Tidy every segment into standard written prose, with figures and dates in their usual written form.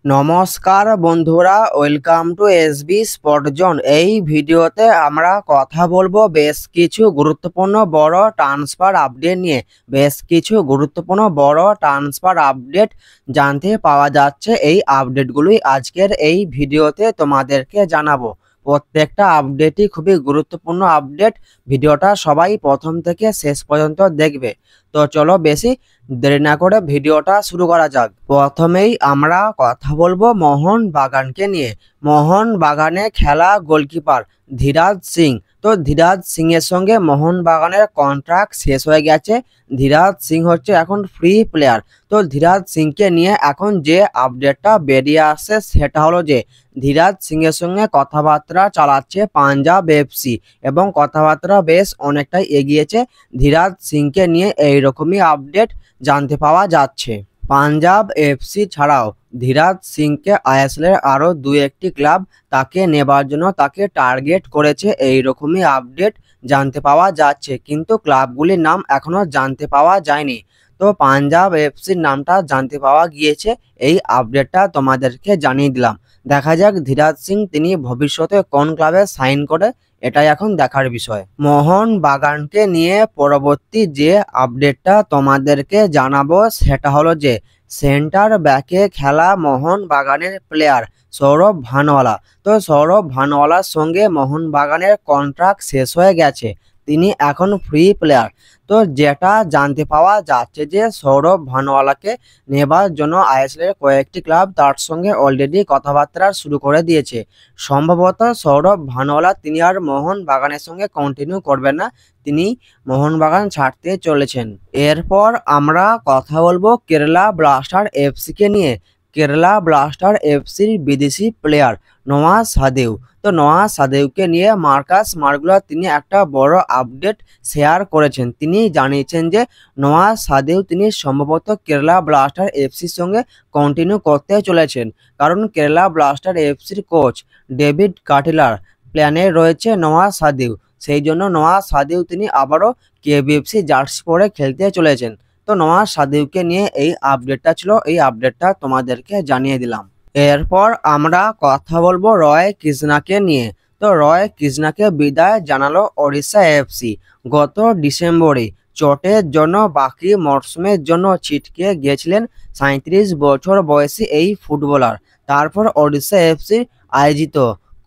নমস্কার বন্ধুরা, welcome to SB spot zone. এই ভিডিওতে আমরা কথা বলবো বেশ কিছু গুরুত্বপূর্ণ বড় ট্রান্সফার আপডেট নিয়ে। বেশ কিছু গুরুত্বপূর্ণ বড় ট্রান্সফার আপডেট জানতে পাওয়া যাচ্ছে। এই আপডেটগুলোই আজকের এই ভিডিওতে তোমাদেরকে জানাবো। প্রত্যেকটা আপডেটই খুবই গুরুত্বপূর্ণ আপডেট। ভিডিওটা সবাই প্রথম থেকে শেষ পর্যন্ত দেখবে। তো চলো বেশি দেরি না করে ভিডিওটা শুরু করা যাক। প্রথমেই আমরা কথা বলবো মোহনবাগানকে নিয়ে। মোহনবাগানে খেলা গোলকিপার ধীরাজ সিং। তো ধীরাজ সিং এর সঙ্গে মোহনবাগানের কন্ট্রাক্ট শেষ হয়ে গেছে। ধীরাজ সিং হচ্ছে এখন ফ্রি প্লেয়ার। তো ধীরাজ সিংকে নিয়ে এখন যে আপডেটটা বেরিয়ে আসছে সেটা হলো যে ধীরাজ সিং এর সঙ্গে কথাবার্তা চালাচ্ছে পাঞ্জাব এফসি এবং কথাবার্তা বেশ অনেকটাই এগিয়েছে। ধীরাজ সিংকে নিয়ে এইরকমই আপডেট জানতে পাওয়া যাচ্ছে। পাঞ্জাব এফসি ছাড়াও ধীরাজ সিংকে আইএসএলের আরও দু একটি ক্লাব তাকে নেবার জন্য তাকে টার্গেট করেছে, এইরকমই আপডেট জানতে পাওয়া যাচ্ছে। কিন্তু ক্লাবগুলির নাম এখনো জানতে পাওয়া যায়নি। তো পাঞ্জাব এফসির নামটা জানতে পাওয়া গিয়েছে। এই আপডেটটা তোমাদেরকে জানিয়ে দিলাম। দেখা যাক ধীরাজ সিং তিনি ভবিষ্যতে কোন ক্লাবে সাইন করে, এটাই এখন দেখার বিষয়। মোহনবাগানকে নিয়ে পরবর্তী যে আপডেটটা তোমাদেরকে জানাবো সেটা হলো যে সেন্টার ব্যাকে খেলা মোহনবাগানের প্লেয়ার সৌরভ ভানওয়ালা। তো সৌরভ ভানওয়ালার সঙ্গে মোহনবাগানের কন্ট্রাক্ট শেষ হয়ে গেছে, তিনি এখন ফ্রি প্লেয়ার। তো যেটা জানতে পাওয়া যাচ্ছে যে সৌরভ ভানওয়ালাকে নেবার জন্য আইএসএলের কয়েকটি ক্লাব তার সঙ্গে অলরেডি কথাবার্তা শুরু করে দিয়েছে। সম্ভবত সৌরভ ভানওয়ালা তিনি আর মোহনবাগানের সঙ্গে কন্টিনিউ করবেন না, তিনি মোহনবাগান ছাড়তে চলেছেন। এরপর আমরা কথা বলবো কেরালা ব্লাস্টার এফসিকে নিয়ে। কেরালা ব্লাস্টার এফসির বিদেশি প্লেয়ার নওয়াজ সাদেউ। তো নওয়াজ সাদেউকে নিয়ে মার্কাস মার্গুলা তিনি একটা বড় আপডেট শেয়ার করেছেন। তিনি জানিয়েছেন যে নওয়াজ সাদেউ তিনি সম্ভবত কেরালা ব্লাস্টার এফসির সঙ্গে কন্টিনিউ করতে চলেছেন, কারণ কেরালা ব্লাস্টার এফসির কোচ ডেভিড কাটিলার প্ল্যানে রয়েছে নওয়াজ সাদেউ। সেই জন্য নওয়াজ সাদেউ তিনি আবারও কেবিএফসি জার্সি পরে খেলতে চলেছেন। তো নওয়াজ সাদেউকে নিয়ে এই আপডেটটা ছিল, এই আপডেটটা তোমাদেরকে জানিয়ে দিলাম। এরপর আমরা কথা বলবো রয় কৃষ্ণাকে নিয়ে। তো রয় কৃষ্ণাকে বিদায় জানালো ওড়িশা এফসি। গত ডিসেম্বরে চোটের জন্য বাকি মরশুমের জন্য ছিটকে গিয়েছিলেন 37 বছর বয়সী এই ফুটবলার। তারপর ওড়িশা এফসির আয়োজিত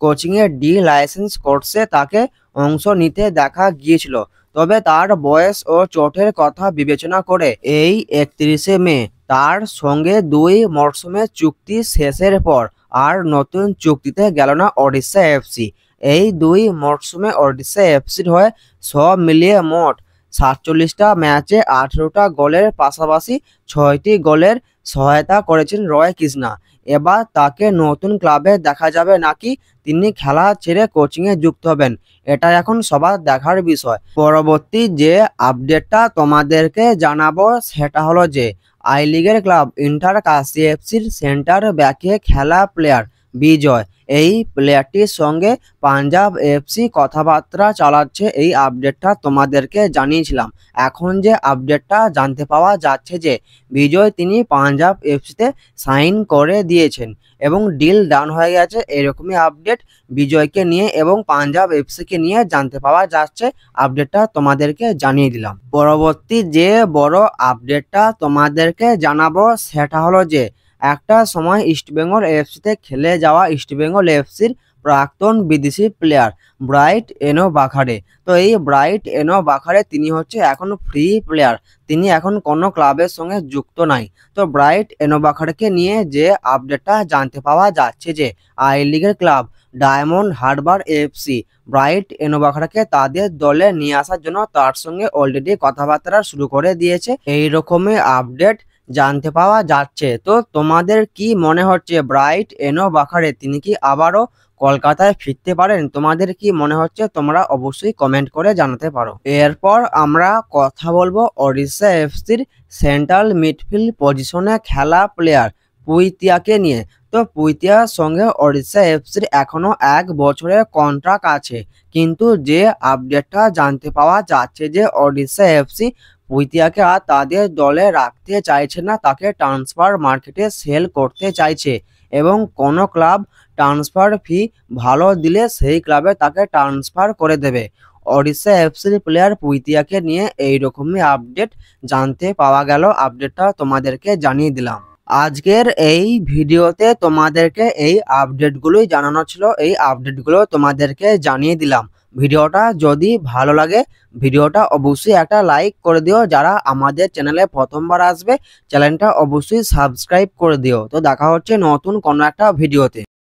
কোচিংয়ের ডি লাইসেন্স কোর্সে তাকে অংশ নিতে দেখা গিয়েছিল। তবে তার বয়স ও চোটের কথা বিবেচনা করে এই 31শে মে তার সঙ্গে 2 মরশুমের চুক্তি শেষের পর আর নতুন চুক্তিতে গেল না ওড়িশা এফসি। এই 2 মরশুমে ওড়িশা এফসির হয়ে সব মিলিয়ে মোট 47টা ম্যাচে 18টা গোলের পাশাপাশি 6টি গোলের সহায়তা করেছেন রয় কৃষ্ণা। এবার তাকে নতুন ক্লাবে দেখা যাবে নাকি তিনি খেলা ছেড়ে কোচিংয়ে যুক্ত হবেন, এটা এখন সবার দেখার বিষয়। পরবর্তী যে আপডেটটা তোমাদেরকে জানাবো সেটা হলো যে আই লিগের ক্লাব ইন্টার কাশি এফসির সেন্টার ব্যাকে খেলা প্লেয়ার বিজয়, এই প্লেয়ারটির সঙ্গে পাঞ্জাব এফসি কথাবার্তা চালাচ্ছে। এই আপডেটটা তোমাদেরকে জানিয়েছিলাম। এখন যে আপডেটটা জানতে পাওয়া যাচ্ছে যে বিজয় তিনি পাঞ্জাব এফসিতে সাইন করে দিয়েছেন এবং ডিল ডান হয়ে গেছে, এরকমই আপডেট বিজয়কে নিয়ে এবং পাঞ্জাব এফসিকে নিয়ে জানতে পাওয়া যাচ্ছে। আপডেটটা তোমাদেরকে জানিয়ে দিলাম। পরবর্তী যে বড় আপডেটটা তোমাদেরকে জানাবো সেটা হলো যে একটা সময় ইস্টবেঙ্গল এফসিতে খেলে যাওয়া ইস্টবেঙ্গল এফসির প্রাক্তন বিদেশি প্লেয়ার ব্রাইট এনো বাখারে। তো এই ব্রাইট এনো বাখারে তিনি হচ্ছে এখন ফ্রি প্লেয়ার, তিনি এখন কোনো ক্লাবের সঙ্গে যুক্ত নাই। তো ব্রাইট এনো বাখারেকে নিয়ে যে আপডেটটা জানতে পাওয়া যাচ্ছে যে আই লিগের club diamond Harbour FC bright এনো বাখারাকে তাদের দলে নিয়ে আসার জন্য তার সঙ্গে অলরেডি কথাবার্তা শুরু করে দিয়েছে, এই রকমের আপডেট জানতে পাওয়া যাচ্ছে। তো তোমাদের কি মনে হচ্ছে ব্রাইট এনো বাখারে তিনি কি আবারও কলকাতায় ফিরতে পারেন? তোমাদের কি মনে হচ্ছে তোমরা অবশ্যই কমেন্ট করে জানাতে পারো। এরপর আমরা কথা বলবো ওড়িশা এফসির সেন্ট্রাল মিডফিল্ড পজিশনে খেলা প্লেয়ার পুইতিয়াকে নিয়ে। তো পুইতিয়ার সঙ্গে ওড়িশা এফসির এখনো 1 বছরের কন্ট্রাক্ট আছে, কিন্তু যে আপডেটটা জানতে পাওয়া যাচ্ছে যে ওড়িশা এফসি পুইতিয়াকে আর তাদের দলে রাখতে চাইছে না, তাকে ট্রান্সফার মার্কেটে সেল করতে চাইছে এবং কোনো ক্লাব ট্রান্সফার ফি ভালো দিলে সেই ক্লাবে তাকে ট্রান্সফার করে দেবে। ওড়িশা এফসির প্লেয়ার পুইতিয়াকে নিয়ে এইরকমই আপডেট জানতে পাওয়া গেল। আপডেটটা তোমাদেরকে জানিয়ে দিলাম। আজকের এই ভিডিওতে তোমাদেরকে এই আপডেটগুলোই জানানো ছিল, এই আপডেটগুলো তোমাদেরকে জানিয়ে দিলাম। ভিডিওটা যদি ভালো লাগে ভিডিওটা অবশ্যই একটা লাইক করে দিও। যারা আমাদের চ্যানেলে প্রথমবার আসবে চ্যানেলটা অবশ্যই সাবস্ক্রাইব করে দিও। তো দেখা হচ্ছে নতুন কোনো একটা ভিডিওতে।